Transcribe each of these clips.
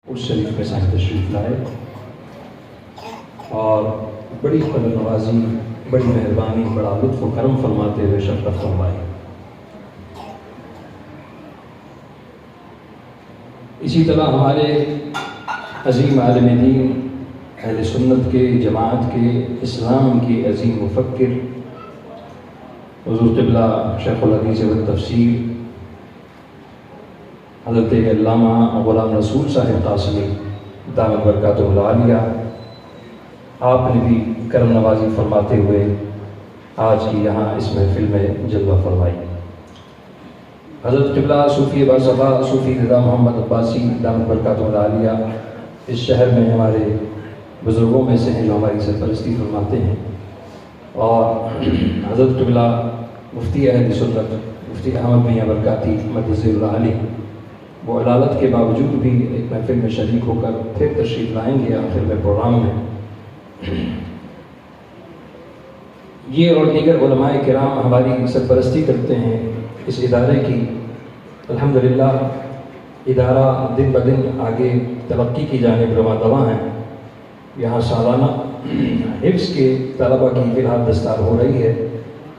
اس شریف میں سائیں تشریف لائے اور بڑی قدر نوازی، بڑی مہربانی، بڑا لطف و کرم فرماتے ہوئے شفقت فرمائی۔ اسی طرح ہمارے عظیم عالم دین، اہل سنت کے، جماعت کے، اسلام کے عظیم مفکر حضور قبلہ شیخ الحدیث والتفسیر حضرت علامہ غلام رسول صاحب قاسمی دامت برکاتہ العالیہ، آپ نے بھی کرم نوازی فرماتے ہوئے آج کی یہاں اس محفل میں جلوہ فرمائی۔ حضرت قبلہ صوفی باصفا صوفی رضا محمد عباسی دامت برکاتہ العالیہ اس شہر میں ہمارے بزرگوں میں سے ہیں جو ہماری سرپرستی فرماتے ہیں، اور حضرت قبلہ مفتی اہل سنت مفتی احمد میاں برکاتی مدث العالی وہ علالت کے باوجود بھی ایک محفل میں شریک ہو کر پھر تشریف لائیں گے آخر میں پروگرام میں۔ یہ اور دیگر علماء کرام ہماری سرپرستی کرتے ہیں اس ادارے کی۔ الحمدللہ ادارہ دن بدن آگے ترقی کی جانب رواں دواں ہے۔ یہاں سالانہ حفظ کے طلبہ کی فی الحال دستار ہو رہی ہے،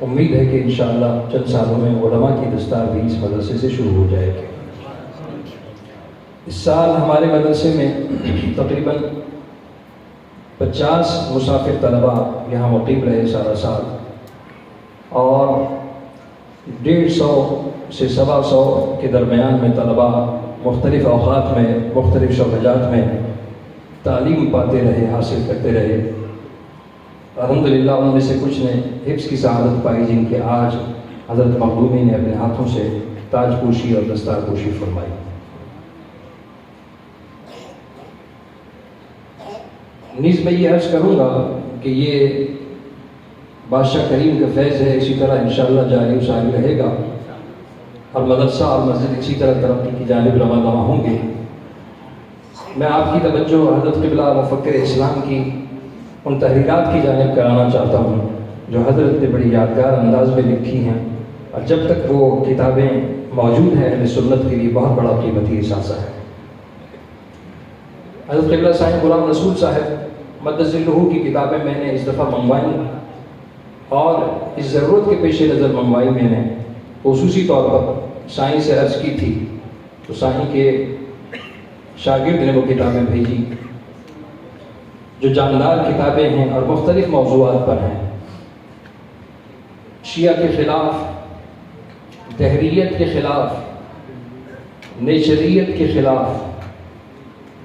امید ہے کہ انشاءاللہ چند سالوں میں علماء کی دستار بھی اس مدرسے سے شروع ہو جائے گی۔ اس سال ہمارے مدرسے میں تقریباً 50 مسافر طلبہ یہاں مقیم رہے سارا سال، اور 150 سے 125 کے درمیان میں طلبہ مختلف اوقات میں مختلف شعبجات میں تعلیم پاتے رہے، حاصل کرتے رہے۔ الحمدللہ ان میں سے کچھ نے حفظ کی سعادت پائی جن کے آج حضرت مخدومی نے اپنے ہاتھوں سے تاج پوشی اور دستار پوشی فرمائی۔ نیز میں یہ عرض کروں گا کہ یہ بادشاہ کریم کا فیض ہے، اسی طرح انشاءاللہ جاری و ساری رہے گا، اور مدرسہ اور مسجد اسی طرح ترقی کی جانب رواں دواں ہوں گے۔ میں آپ کی توجہ حضرت قبلہ مفکر اسلام کی ان تحریرات کی جانب کرانا چاہتا ہوں جو حضرت نے بڑی یادگار انداز میں لکھی ہیں، اور جب تک وہ کتابیں موجود ہیں اہل سنت کے لیے بہت بڑا قیمتی اثاثہ ہے۔ حضرت قبلہ سائیں غلام رسول صاحب مدث ظلہ کی کتابیں میں نے اس دفعہ منگوائیں، اور اس ضرورت کے پیش نظر منگوائی میں نے خصوصی طور پر سائیں سے عرض کی تھی، تو سائیں کے شاگرد نے وہ کتابیں بھیجی جو جاندار کتابیں ہیں اور مختلف موضوعات پر ہیں۔ شیعہ کے خلاف، دہریت کے خلاف، نیچریت کے خلاف،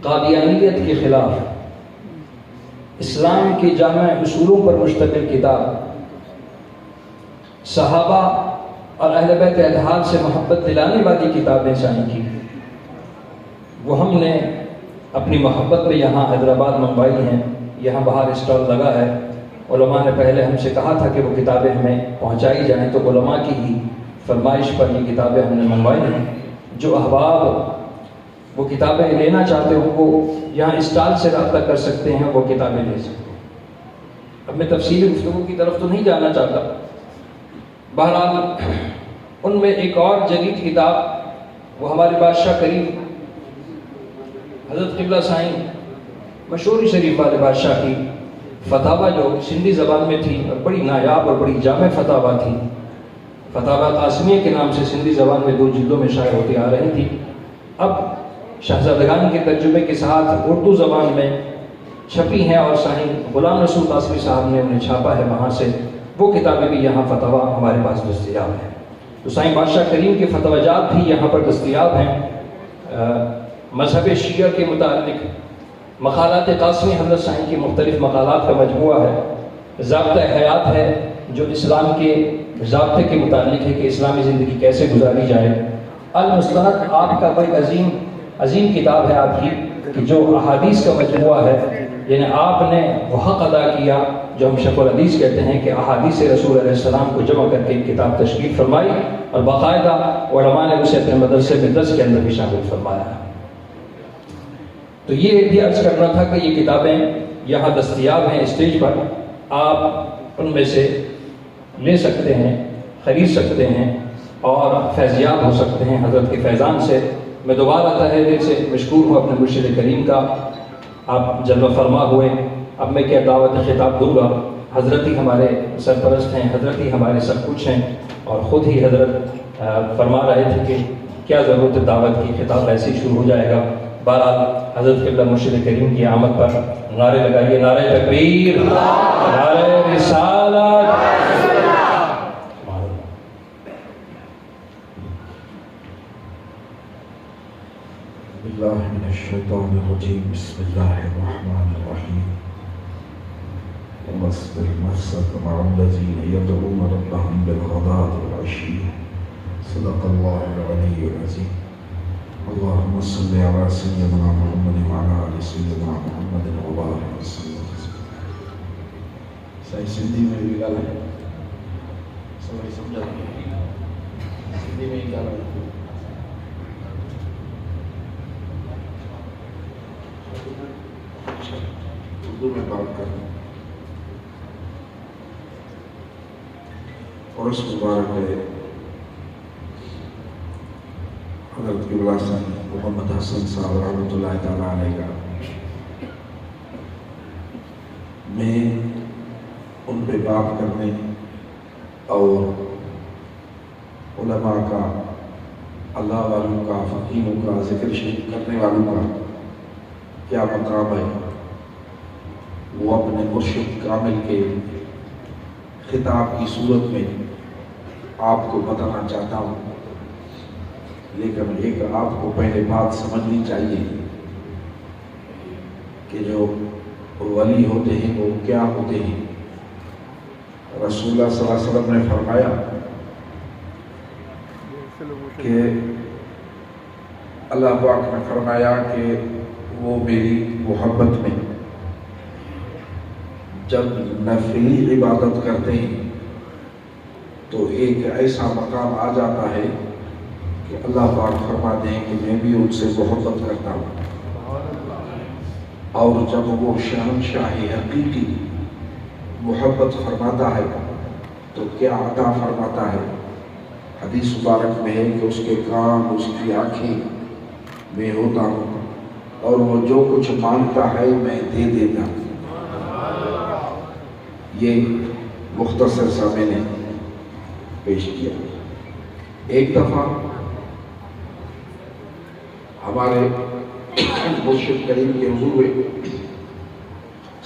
قادیانیت کے خلاف، اسلام کے جامع اصولوں پر مشتمل کتاب، صحابہ اور اہل بیت اطہار سے محبت دلانے والی کتابیں سائیں کی، وہ ہم نے اپنی محبت میں یہاں حیدرآباد منگوائی ہیں۔ یہاں باہر اسٹال لگا ہے، علماء نے پہلے ہم سے کہا تھا کہ وہ کتابیں ہمیں پہنچائی جائیں، تو علماء کی ہی فرمائش پر یہ کتابیں ہم نے منگوائی ہیں۔ جو احباب وہ کتابیں لینا چاہتے ہوں وہ یہاں اسٹال سے رابطہ کر سکتے ہیں، وہ کتابیں لے سکتے ہیں۔ اب میں تفصیلی گفتگو کی طرف تو نہیں جانا چاہتا، بہرحال ان میں ایک اور جدید کتاب وہ ہمارے بادشاہ کریم حضرت قبلہ سائیں مشہور شریف والے بادشاہ کی فتاوی جو سندھی زبان میں تھی اور بڑی نایاب اور بڑی جامع فتاوی تھی، فتاوی قاسمیہ کے نام سے سندھی زبان میں 2 جلدوں میں شائع ہوتی آ رہی تھی، اب شہزادگان کے ترجمے کے ساتھ اردو زبان میں چھپی ہیں، اور سائیں غلام رسول قاسمی صاحب نے انہیں چھاپا ہے وہاں سے۔ وہ کتابیں بھی یہاں فتاوی ہمارے پاس دستیاب ہیں، تو سائیں بادشاہ کریم کے فتوی جات بھی یہاں پر دستیاب ہیں۔ مذہب شیعہ کے متعلق مقالات قاسمی حضرت سائیں کی مختلف مقالات کا مجموعہ ہے۔ ضابطہ حیات ہے جو اسلام کے ضابطے کے متعلق ہے کہ اسلامی زندگی کیسے گزاری جائے۔ المستند آپ کا کوئی عظیم کتاب ہے آپ کی کہ جو احادیث کا مجموعہ ہے، یعنی آپ نے وہ حق ادا کیا جو ہم شق الحدیث کہتے ہیں کہ احادیث رسول علیہ السلام کو جمع کر کے کتاب تشکیل فرمائی، اور باقاعدہ علماء نے اسے اپنے مدرسے میں درس کے اندر بھی شامل فرمایا ہے۔ تو یہ بھی عرض کرنا تھا کہ یہ کتابیں یہاں دستیاب ہیں اسٹیج پر، آپ ان میں سے لے سکتے ہیں، خرید سکتے ہیں اور فیضیاب ہو سکتے ہیں حضرت کے فیضان سے۔ میں دوبارہ تہہ دل سے مشکور ہوں اپنے مرشد کریم کا، آپ جلوہ فرما ہوئے۔ اب میں کیا دعوت خطاب دوں گا، حضرت ہی ہمارے سرپرست ہیں، حضرت ہی ہمارے سب کچھ ہیں، اور خود ہی حضرت فرما رہے تھے کہ کیا ضرورت ہے دعوت کی، خطاب ایسے ہی شروع ہو جائے گا۔ بہرحال حضرت قبلہ مرشد کریم کی آمد پر نعرے لگائیے، نعرہ تکبیر، نعرہ رسالت۔ باللہ من الشیطان الرجیم، بسم اللہ الرحمن الرحیم، واصبر نفسك مع الذین يدعون ربهم بالغداة والعشی، صدق اللہ العلی العظیم۔ اللهم صل على سيدنا محمد وعلى آل سيدنا محمد وبارك وسلم۔ صحیح سندھی میں بھی گل ہے، سمجھ سمجھا سندھی میں ہی گل ہے۔ اردو میں بات کروں اور اس مبارک ہے حضرت قبلہ سید محمد حسن صاحب رحمۃ اللہ تعالیٰ علیہ کا، میں ان پہ بات کرنے اور علماء کا، اللہ والوں کا، فقیروں کا ذکر شریف کرنے والوں کا کیا مقام ہے، وہ اپنے مرشد کامل کے خطاب کی صورت میں آپ کو بتانا چاہتا ہوں۔ لیکن ایک آپ کو پہلے بات سمجھنی چاہیے کہ جو ولی ہوتے ہیں وہ کیا ہوتے ہیں۔ رسول اللہ صلی اللہ علیہ وسلم نے فرمایا کہ اللہ پاک نے فرمایا کہ وہ میری محبت میں جب نفلی عبادت کرتے ہیں تو ایک ایسا مقام آ جاتا ہے کہ اللہ پاک فرماتے ہیں کہ میں بھی ان سے محبت کرتا ہوں، اور جب وہ شہنشاہ حقیقی محبت فرماتا ہے تو کیا عطا فرماتا ہے۔ حدیث مبارک میں ہے کہ اس کے کان، اس کی آنکھیں میں ہوتا ہوں، اور وہ جو کچھ مانگتا ہے میں دے دیتا ہوں۔ یہ مختصر سا میں نے پیش کیا۔ ایک دفعہ ہمارے مرشد کریم کے حضور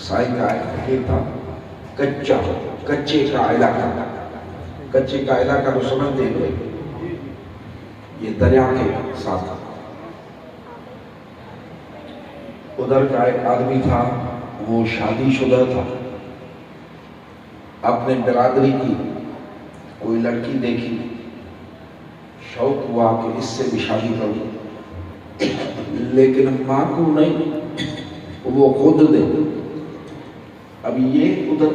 سائیں کا ایک فقیر تھا، کچے کا علاقہ۔ کچے کا علاقہ تو سمجھتے ہیں، یہ دریا کے ساتھ۔ ادھر کا ایک آدمی تھا، وہ شادی شدہ تھا، اپنے برادری کی کوئی لڑکی دیکھی، شوق ہوا کہ اس سے بھی شادی کروں، لیکن ماں کو نہیں، وہ خود دے۔ اب یہ ادھر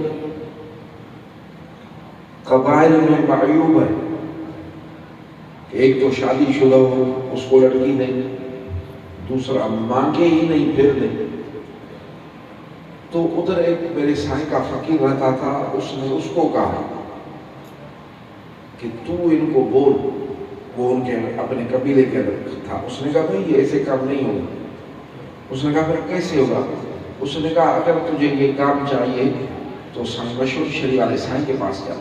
قبائل میں معیوب ہے کہ ایک تو شادی شدہ ہو، اس کو لڑکی دے، دوسرا مانگے ہی نہیں پھر دے۔ تو ادھر ایک میرے سائیں کا فقیر رہتا تھا، اس نے اس کو کہا کہ تو ان کو بول، وہ ان کے اپنے قبیلے کے تھا۔ اس نے کہا بھائی یہ ایسے کام نہیں ہوگا۔ اس نے کہا پھر کیسے ہوگا؟ اس نے کہا اگر تجھے یہ کام چاہیے تو مشہور شریف والے سائیں کے پاس جا۔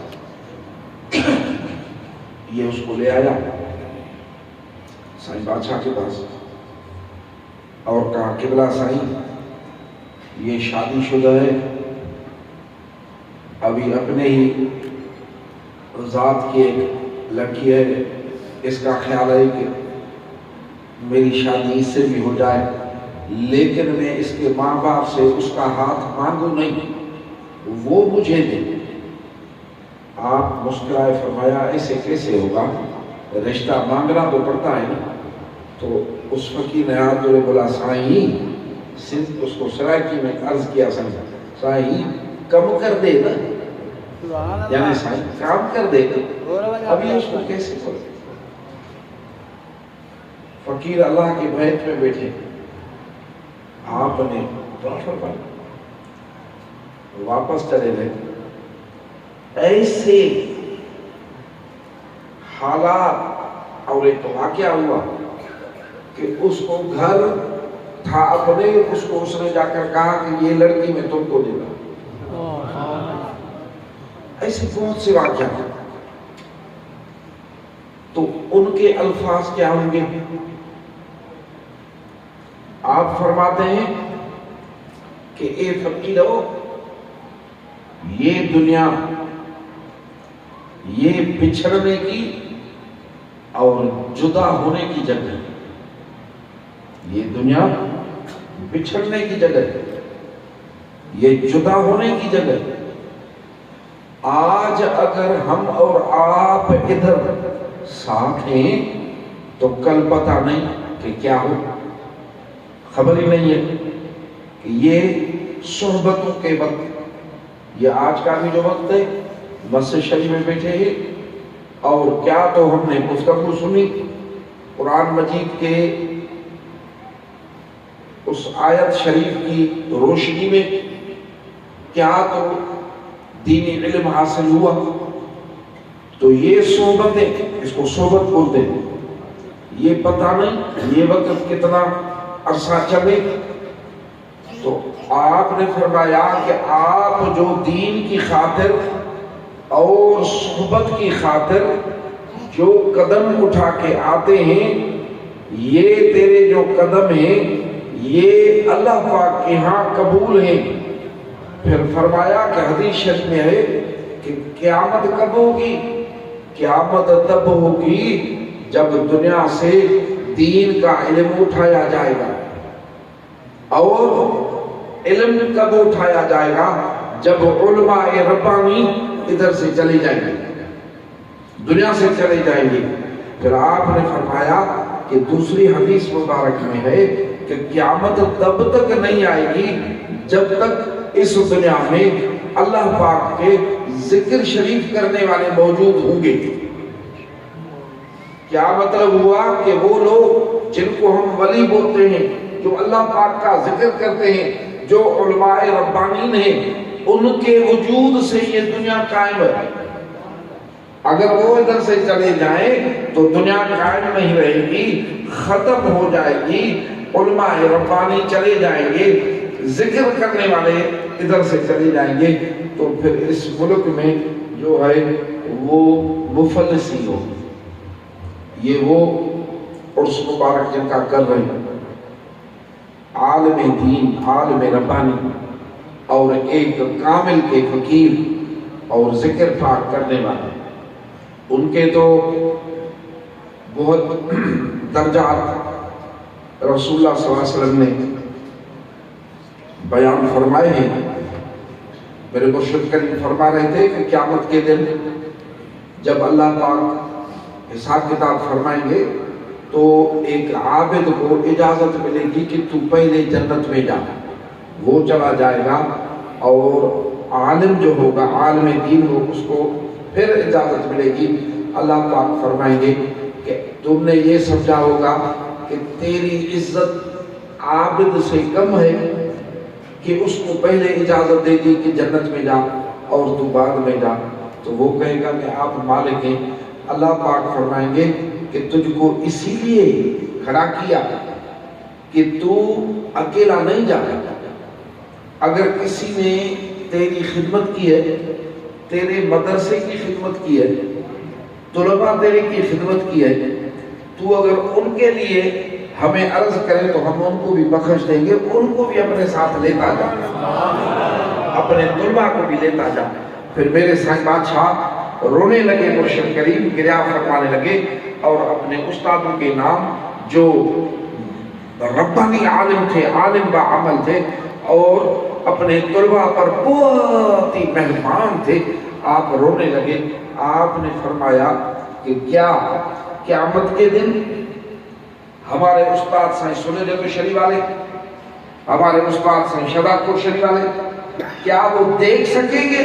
یہ اس کو لے آیا سائیں بادشاہ کے پاس اور کہا قبلہ سائیں یہ شادی شدہ ہے، ابھی اپنے ہی ذات کی ایک لڑکی ہے، اس کا خیال ہے کہ میری شادی اس سے بھی ہو جائے، لیکن میں اس کے ماں باپ سے اس کا ہاتھ مانگوں نہیں، وہ مجھے دے۔ آپ مسکرائے، فرمایا ایسے کیسے ہوگا، رشتہ مانگنا تو پڑتا ہے نا۔ تو اس فقیر نے ہاتھ جوڑے بولا سائیں، اس کو سرائکی میں عرض کیا، سائیں کم کر دے نا، یعنی سائیں کام کر دے گا، ابھی اس کو کیسے کرے۔ فقیر اللہ کے بیت میں بیٹھے، آپ نے دعا فرمائی، واپس چلے گئے۔ ایسے حالات اور ایک واقعہ ہوا کہ اس کو گھر تھا اپنے، اس کو اس نے جا کر کہا کہ یہ لڑکی میں تم کو دے رہا. ایسے بہت سے واقعات ہیں. تو ان کے الفاظ کیا ہوں گے؟ آپ فرماتے ہیں کہ اے فقیرو، یہ دنیا یہ بچھڑنے کی اور جدا ہونے کی جگہ ہے. یہ دنیا بچھڑنے کی جگہ ہے، یہ جدا ہونے کی جگہ ہے. آج اگر ہم اور آپ ادھر ساتھ ہیں تو کل پتہ نہیں کہ کیا ہو. خبر ہی نہیں ہے کہ یہ صحبتوں کے وقت، یہ آج کا بھی جو وقت ہے مسجد شریف میں بیٹھے ہیں، اور کیا تو ہم نے گفتگو سنی قرآن مجید کے اس آیت شریف کی روشنی میں، کیا تو دینی علم حاصل ہوا. تو یہ صحبتیں، اس کو صحبت بولتے ہیں، یہ پتہ نہیں یہ وقت کتنا عرصہ چلے. تو آپ نے فرمایا کہ آپ جو دین کی خاطر اور صحبت کی خاطر جو قدم اٹھا کے آتے ہیں، یہ تیرے جو قدم ہیں یہ اللہ پاک کے ہاں قبول ہیں. پھر فرمایا کہ حدیث شریف میں ہے کہ قیامت کب ہوگی؟ قیامت تب ہوگی جب دنیا سے دین کا علم اٹھایا جائے گا. اور علم کب اٹھایا جائے گا؟ جب علماء ربانی ادھر سے چلے جائیں گے، دنیا سے چلے جائیں گے. پھر آپ نے فرمایا کہ دوسری حدیث مبارک میں ہے کہ قیامت تب تک نہیں آئے گی جب تک اس دنیا میں اللہ پاک کے ذکر شریف کرنے والے موجود ہوں گے. کیا مطلب ہوا؟ کہ وہ لوگ جن کو ہم ولی بولتے ہیں، جو اللہ پاک کا ذکر کرتے ہیں، جو علماء ربانین ہیں، ان کے وجود سے یہ دنیا قائم ہے. اگر وہ ادھر سے چلے جائیں تو دنیا قائم نہیں رہے گی، ختم ہو جائے گی. علماء ربانی چلے جائیں گے، ذکر کرنے والے ادھر سے چلے جائیں گے، تو پھر اس ملک میں جو ہے وہ مفلسی ہو. یہ وہ عرس مبارک جن کا کر رہے ہیں، عالم دین، عالم ربانی اور ایک کامل کے فقیر اور ذکر پاک کرنے والے، ان کے تو بہت درجات رسول اللہ صلی اللہ علیہ وسلم نے بیان فرمائے ہیں. میرے مرشد کریم فرما رہے تھے کہ قیامت کے دن جب اللہ پاک حساب کتاب فرمائیں گے تو ایک عابد کو اجازت ملے گی کہ تو پہلے جنت میں جا. وہ چلا جائے گا، اور عالم جو ہوگا، عالم دین ہو، اس کو پھر اجازت ملے گی. اللہ پاک فرمائیں گے کہ تم نے یہ سمجھا ہوگا کہ تیری عزت عابد سے کم ہے کہ اس کو پہلے اجازت دے دی کہ جنت میں جا اور تو بعد میں جا. تو وہ کہے گا کہ آپ مالک ہیں. اللہ پاک فرمائیں گے کہ تجھ کو اسی لیے کھڑا کیا کہ تو اکیلا نہیں جا. اگر کسی نے تیری خدمت کی ہے، تیرے مدرسے کی خدمت کی ہے، طلباء تیرے کی خدمت کی ہے، تو اگر ان کے لیے ہمیں عرض کریں تو ہم ان کو بھی بخش دیں گے، ان کو بھی اپنے ساتھ لیتا جا، اپنے طلباء کو بھی لیتا جا. پھر میرے سائیں بادشاہ رونے لگے، مرشد کریم گریہ فرمانے لگے، اور اپنے استادوں کے نام جو ربانی عالم تھے، عالم با عمل تھے، اور اپنے طلباء پر بہت ہی مہربان تھے، آپ رونے لگے. آپ نے فرمایا کہ کیا قیامت کے دن ہمارے استاد سائیں سنیدہ شریف والے، ہمارے استاد سائیں شہداد پور شریف والے، کیا وہ دیکھ سکیں گے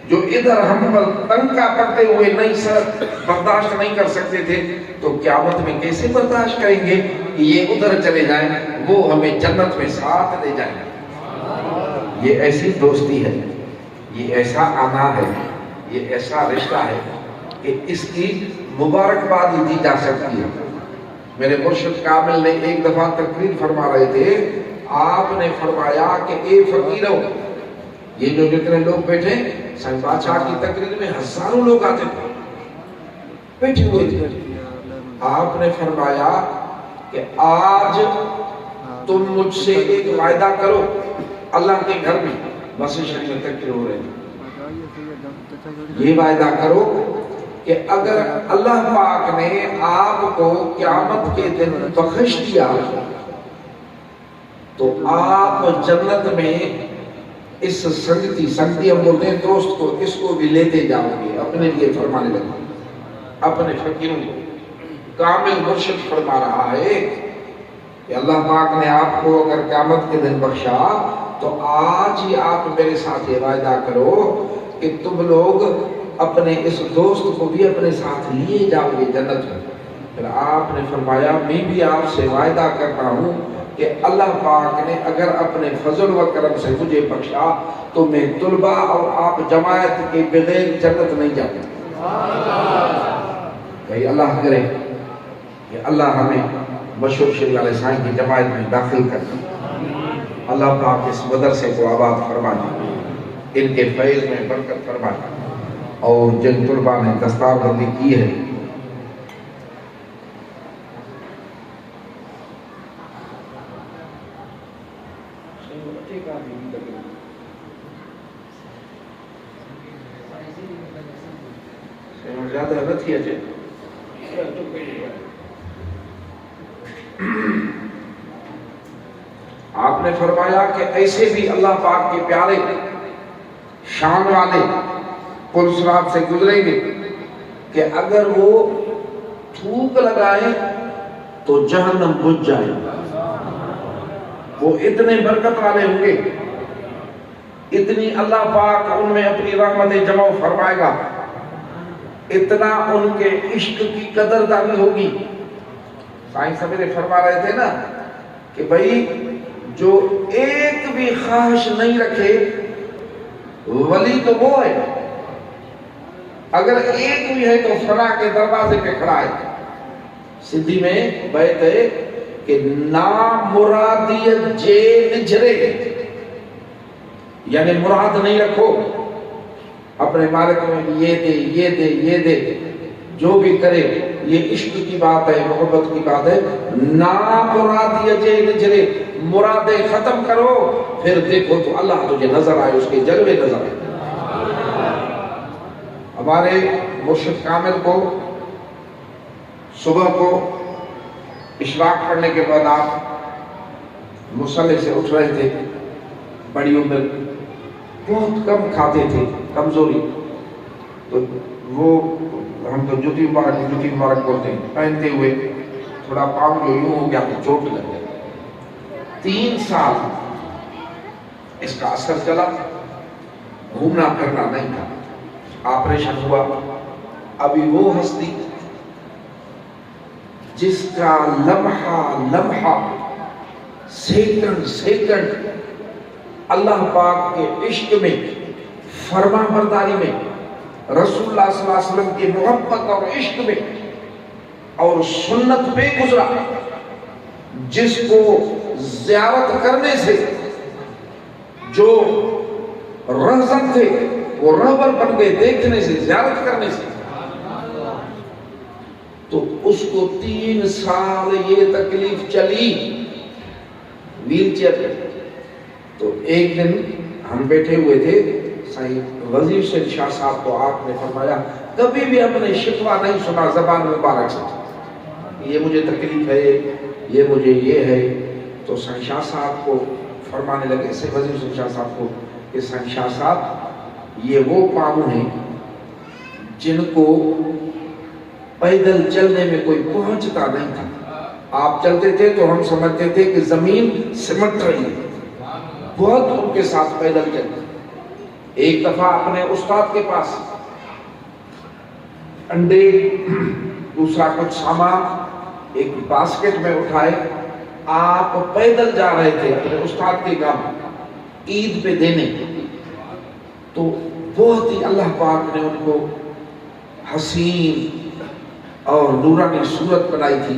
جو ادھر ہم پر تنکا پڑتے ہوئے نہیں سر برداشت نہیں کر سکتے تھے، تو قیامت میں کیسے برداشت کریں گے کہ یہ ادھر چلے جائیں، وہ ہمیں جنت میں ساتھ لے جائیں. یہ ایسی دوستی ہے، یہ ایسا آنا ہے، یہ ایسا رشتہ ہے کہ اس کی مبارکباد دی جا سکتی ہے. میرے مرشد کامل نے ایک دفعہ تقریر فرما رہے تھے، آپ نے فرمایا کہ اے فقیروں، یہ جو جتنے لوگ بیٹھے سائیں بادشاہ کی تقریر میں ہزاروں لوگ آتے تھے، بیٹھے ہوئے تھے، آپ نے فرمایا کہ آج تم مجھ سے ایک وعدہ کرو، اللہ کے گھر میں مسجد شریف میں تقریر ہو رہے ہیں، یہ وعدہ کرو کہ اگر اللہ پاک نے آپ کو قیامت کے دن بخش دیا تو آپ جنت میں اس سنگتی ہم بولتے ہیں دوست کو، اس کو بھی لیتے جاؤ گے، اپنے لیے فرمانے لگے، اپنے فقیروں کو۔ کامل مرشد فرما رہا ہے کہ اللہ پاک نے آپ کو اگر قیامت کے دن بخشا تو آج ہی آپ میرے ساتھ یہ وعدہ کرو کہ تم لوگ اپنے اس دوست کو بھی اپنے ساتھ لیے جاؤ گے جنت میں۔ پھر آپ نے فرمایا میں بھی آپ سے وعدہ کرتا ہوں کہ اللہ پاک نے اگر اپنے فضل و کرم سے مجھے بخشا تو میں طلباء اور آپ جماعت کے بغیر جنت نہیں جاتا۔ بھائی اللہ کرے کہ اللہ ہمیں مشہور شریف علیہ سائیں کی جماعت میں داخل کر دے، اللہ پاک اس مدرسے کو آباد فرما دے، ان کے فیض میں برکت فرما دے، اور جن طلباء نے دستار بندی کی ہے زیادہ رتھی اچھے آپ نے فرمایا کہ ایسے بھی اللہ پاک کے پیارے شان والے پل صراط سے گزریں گے کہ اگر وہ تھوک لگائیں تو جہنم بجھ جائے، وہ اتنے برکت والے ہوں گے، اتنی اللہ پاک ان میں اپنی رحمت جمع فرمائے گا، اتنا ان کے عشق کی قدردانی ہوگی۔ سائیں سویرے فرما رہے تھے نا کہ بھائی جو ایک بھی خواہش نہیں رکھے ولی تو وہ ہے، اگر ایک بھی ہے تو فنا کے دروازے پہ کھڑا ہے۔ سندھی میں بیت ہے کہ نامرادیت جے نجھرے، یعنی مراد نہیں رکھو اپنے مالک میں یہ دے یہ دے یہ دے، جو بھی کرے یہ عشق کی بات ہے، محبت کی بات ہے۔ نامرادیت جے نجھرے، مرادیں ختم کرو، پھر دیکھو تو اللہ تجھے نظر آئے، اس کے جلوے نظر آئے۔ ہمارے مرشد کامل کو صبح کو اشراق پڑھنے کے بعد آپ مصلی سے اٹھ رہے تھے، بڑی عمر، بہت کم کھاتے تھے، کمزوری، تو وہ ہم تو جوتی مبارک بولتے ہیں، پہنتے ہوئے تھوڑا پاؤں جو یوں ہو گیا تو چوٹ لگ گیا۔ 3 سال اس کا اثر چلا، گھومنا پھرنا نہیں تھا، آپریشن ہوا۔ ابھی وہ ہستی جس کا لمحہ لمحہ، سیکنڈ سیکنڈ اللہ پاک کے عشق میں، فرما برداری میں، رسول اللہ صلی اللہ علیہ وسلم کی محبت اور عشق میں اور سنت پہ گزرا، جس کو زیارت کرنے سے جو رہزن تھے وہ رہبر بن گئے، دیکھنے سے، زیارت کرنے سے۔ تو اس کو 3 سال یہ تکلیف چلی ویل چیئر پہ۔ تو ایک دن ہم بیٹھے ہوئے تھے، سائیں وزیر سے شاہ صاحب کو آپ نے فرمایا کبھی بھی اپنے شکوہ نہیں سنا زبان مبارک سے، یہ مجھے تکلیف ہے، یہ مجھے یہ ہے۔ تو سائیں شاہ صاحب کو فرمانے لگے، سے وزیر سے شاہ صاحب کو، کہ سائیں شاہ صاحب یہ وہ پاؤں ہیں جن کو پیدل چلنے میں کوئی پہنچتا نہیں تھا، آپ چلتے تھے تو ہم سمجھتے تھے کہ زمین سمٹ رہی ہے، بہت ان کے ساتھ پیدل چلتے۔ ایک دفعہ اپنے استاد کے پاس انڈے، دوسرا کچھ سامان ایک باسکٹ میں اٹھائے، آپ پیدل جا رہے تھے اپنے استاد کے گھر عید پہ دینے، تو بہت ہی اللہ پاک نے ان کو حسین اور نورانی صورت بنائی تھی۔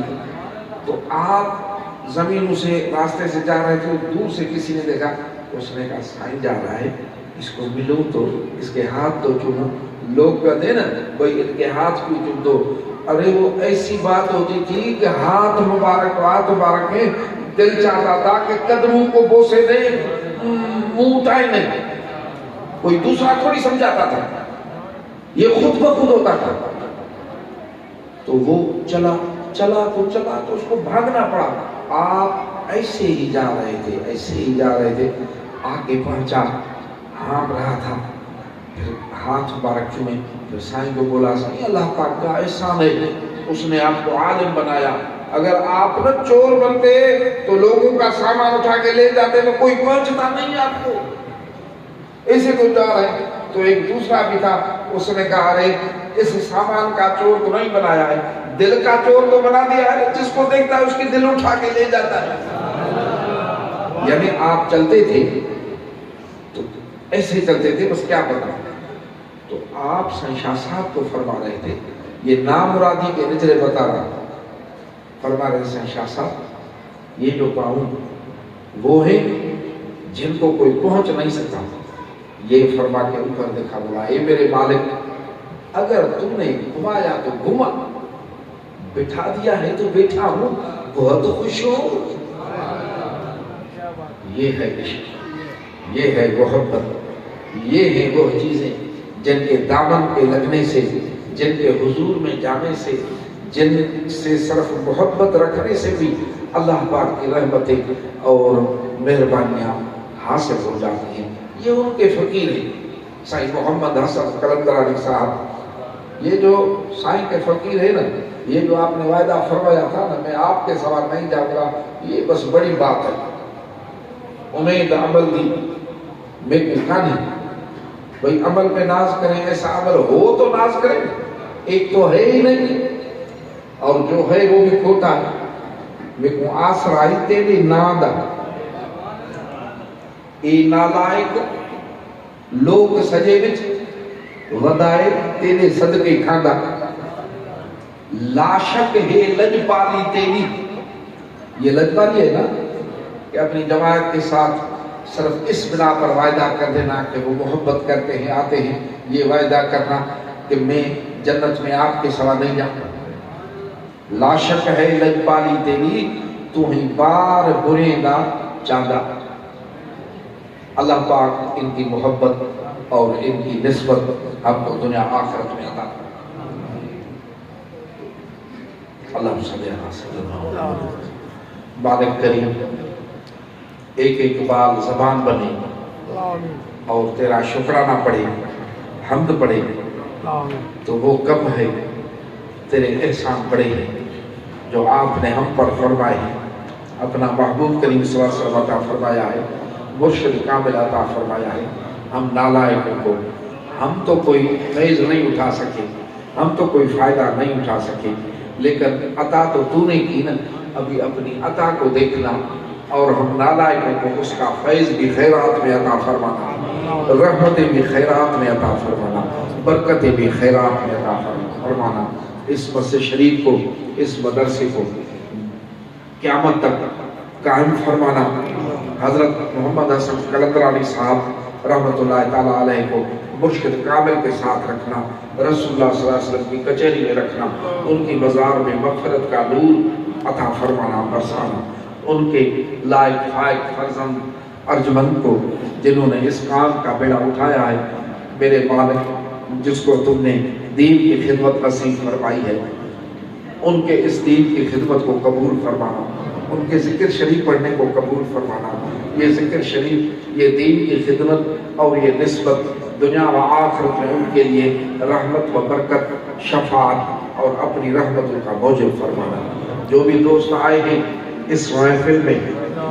تو آپ زمینوں سے راستے سے جا رہے تھے، دور سے کسی نے دیکھا، اس نے کہا سائیں جا رہا ہے، اس کو ملوں تو اس کے ہاتھ تو چوموں۔ لوگ کہتے ہیں نا بھائی ان کے ہاتھ کیوں چوم دو؟ ارے وہ ایسی بات ہوتی تھی کہ ہاتھ مبارک میں دل چاہتا تھا کہ قدموں کو بوسے دیں، منہ اٹھائے نہیں، کوئی دوسرا تھوڑی سمجھاتا تھا، یہ خود بخود ہوتا تھا۔ تو وہ چلا تو اس کو بھاگنا پڑا۔ آپ ایسے ہی جا رہے تھے، آگے پہنچا، ہانپ رہا تھا، پھر ہاتھ مبارک چومے، پھر سائیں کو بولا سائیں اللہ پاک کا احسان ہے، اس نے آپ کو عالم بنایا، اگر آپ نہ چور بنتے تو لوگوں کا سامان اٹھا کے لے جاتے تو کوئی پہنچتا نہیں آپ کو، ایسے تو جا رہے ہیں۔ تو ایک دوسرا بھی تھا، اس نے کہا ارے اس سامان کا چور تو نہیں بنایا ہے، دل کا چور تو بنا دیا ہے، جس کو دیکھتا ہے اس کی دل اٹھا کے لے جاتا ہے۔ یعنی آپ چلتے تھے تو ایسے چلتے تھے، بس کیا پتا۔ تو آپ شاہ صاحب کو فرما رہے تھے، یہ نامرادی کے نچلے بتا رہا، فرما رہے شاہ صاحب یہ جو پاؤں وہ ہیں جن کو کوئی پہنچ نہیں سکتا، یہ فرما کے اوپر دیکھا، بولا اے میرے مالک اگر تم نے گھمایا تو گھما، بٹھا دیا ہے تو بیٹھا ہوں، بہت خوش ہوں۔ یہ ہے عشق، یہ ہے محبت، یہ ہے وہ چیزیں جن کے دامن پہ لگنے سے، جن کے حضور میں جانے سے، جن سے صرف محبت رکھنے سے بھی اللہ پاک کی رحمتیں اور مہربانیاں حاصل ہو جاتی ہیں۔ یہ ان کے فقیر ہیں، سائیں محمد حسن قلندرانی صاحب، یہ جو سائیں کے فقیر ہے نا، یہ جو آپ نے وعدہ فرمایا تھا نا میں آپ کے سوا نہیں جاؤں گا، یہ بس بڑی بات ہے۔ امید عمل دی میں کہانی بھئی عمل پہ ناز کریں، ایسا عمل ہو تو ناز کریں، ایک تو ہے ہی نہیں اور جو ہے وہ بھی کھوٹا ہے۔ میں کو آسرائی تیری نادا اے نالائق لوگ سجے وچ ودائے تیرے صدقے کھاندا، لا شک ہے لجپالی تیری، یہ لجپالی ہے نا کہ اپنی جماعت کے ساتھ صرف اس بنا پر وعدہ کر دینا کہ وہ محبت کرتے ہیں، آتے ہیں، یہ وعدہ کرنا کہ میں جنت میں آپ کے سوا نہیں جاؤں۔ لا شک ہے لجپالی تیری، تو ہی بار برے دا چاندہ۔ اللہ پاک ان کی محبت اور ان کی نسبت ہم کو دنیا آخرت میں عطا کرے۔ اللہ صلی اللہ علیہ وسلم۔ بارک کریم ایک ایک بال زبان بنے اور تیرا شکرانہ پڑھے، حمد پڑھے تو وہ کم ہے، تیرے احسان بڑے ہیں جو آپ نے ہم پر فرمائے ہیں۔ اپنا محبوب کریم صلی اللہ علیہ وسلم عطا فرمایا ہے، مرشد کامل عطا فرمایا ہے۔ ہم نالائقوں کو، ہم تو کوئی فیض نہیں اٹھا سکے، ہم تو کوئی فائدہ نہیں اٹھا سکے، لیکن عطا تو تو نے کی نا، ابھی اپنی عطا کو دیکھنا اور ہم نالائقوں کو اس کا فیض بھی خیرات میں عطا فرمانا، رحمتیں بھی خیرات میں عطا فرمانا، برکتیں بھی خیرات میں عطا فرمانا۔ اس مسجد شریف کو، اس مدرسے کو قیامت تک قائم فرمانا۔ حضرت محمد حسن قلندرانی صاحب رحمت اللہ تعالیٰ علیہ کو مرشد کامل کے ساتھ رکھنا، رسول اللہ صلی اللہ علیہ وسلم کی کچہری میں رکھنا، ان کی مزار میں مغفرت کا نور عطا فرمانا، برسانا۔ ان کے لائق فائق فرزند ارجمند کو جنہوں نے اس کام کا بیڑا اٹھایا ہے، میرے مالک جس کو تم نے دین کی خدمت نصیب فرمائی ہے، ان کے اس دین کی خدمت کو قبول فرمانا، ان کے ذکر شریف پڑھنے کو قبول فرمانا۔ یہ ذکر شریف، یہ دین کی خدمت اور یہ نسبت دنیا و آخرت میں ان کے لیے رحمت و برکت، شفاعت اور اپنی رحمتوں کا موجب فرمانا۔ جو بھی دوست آئے ہیں اس محفل میں،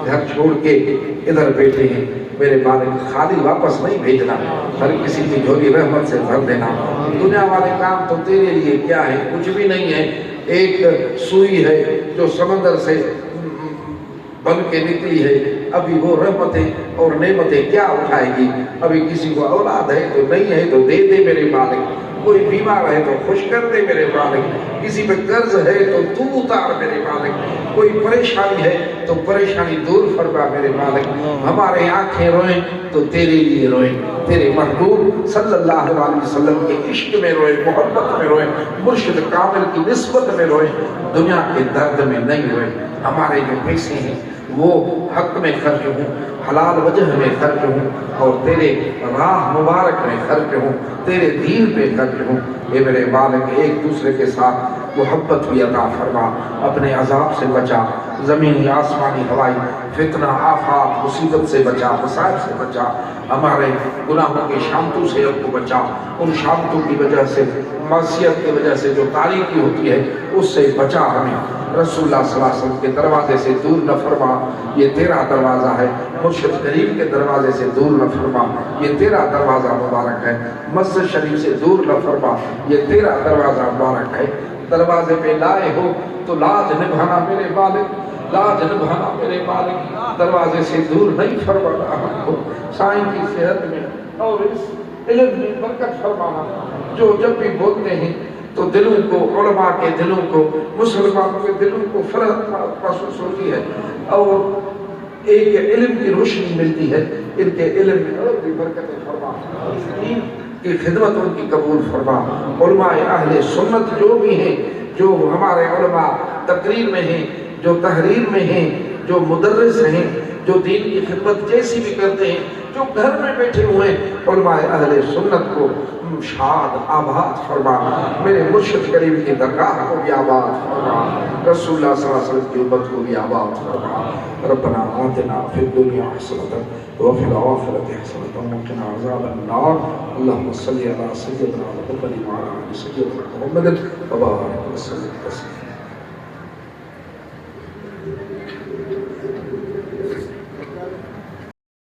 گھر چھوڑ کے ادھر بیٹھے ہیں، میرے مالک خالی واپس نہیں بھیجنا، ہر کسی کی جھولی رحمت سے بھر دینا۔ دنیا والے کام تو تیرے لیے کیا ہے، کچھ بھی نہیں ہے، ایک سوئی ہے جو سمندر سے بن کے نکلی ہے، ابھی وہ رحمتیں اور نعمتیں کیا اٹھائے گی؟ ابھی کسی کو اولاد ہے تو نہیں ہے تو دے دے میرے مالک، کوئی بیمار ہے تو خوش کر دے میرے مالک، کسی پہ قرض ہے تو اتار میرے مالک، کوئی پریشانی ہے تو پریشانی دور فرما میرے مالک، ہمارے آنکھیں روئیں تو تیرے لیے روئیں، تیرے محبوب صلی اللہ علیہ وسلم کے عشق میں روئیں، محبت میں روئیں، مرشد کامل کی نسبت میں روئیں، دنیا کے درد میں نہیں روئیں۔ ہمارے جو پیسے ہیں وہ حق میں خرچ ہوں، حلال وجہ میں خرچ ہوں، اور تیرے راہ مبارک میں خرچ ہوں، تیرے دین پہ خرچ ہوں۔ اے میرے مالک ایک دوسرے کے ساتھ محبت بھی عطا فرما، اپنے عذاب سے بچا، زمینی آسمانی ہوائی فتنہ آفات مصیبت سے بچا، مصائب سے بچا، ہمارے گناہوں کے شامتوں سے اب کو بچا، ان شامتوں کی وجہ سے معصیت کی وجہ سے جو تاریکی ہوتی ہے اس سے بچا ہمیں، رسول اللہ صلی اللہ علیہ وسلم کے دروازے سے دور نہ فرما، یہ تیرا دروازہ ہے، مرشد کریم کے دروازے سے دور نہ فرما، یہ تیرا دروازہ مبارک ہے، مسجد شریف سے دور نہ فرما، یہ تیرا دروازہ مبارک ہے، دروازے پہ لائے ہو تو لاج نبھانا میرے مالک، لاج نبھانا میرے مالک، دروازے سے دور نہیں فرمانا ہم کو، سائن کی صحت میں اور اس علم میں برکت فرمانا، جو جب بھی بولتے ہیں تو دلوں کو، علماء کے دلوں کو، مسلمانوں کے دلوں کو فرحت محسوس ہوتی ہے اور ایک علم کی روشنی ملتی ہے، ان کے علم میں اور بھی برکتیں فرما، اس دین کی خدمت ان کی قبول فرما، علماء اہل سنت جو بھی ہیں، جو ہمارے علماء تقریر میں ہیں، جو تحریر میں ہیں، جو مدرس ہیں، جو دین کی خدمت جیسی بھی کرتے ہیں، جو گھر میں بیٹھے ہوئے علماء اہل سنت کو شاد آباد فرما، میرے مرشد کریم کی درگاہ کو بھی آباد فرما، رسول اللہ صلی اللہ علیہ وسلم کی امت کو بھی آباد فرما، ربنا آتنا فی الدنیا حسنۃ وفی الآخرۃ حسنۃ وقنا عذاب النار، اللہم صلی علی سیدنا محمد وعلی آل سیدنا محمد وبارک وسلم۔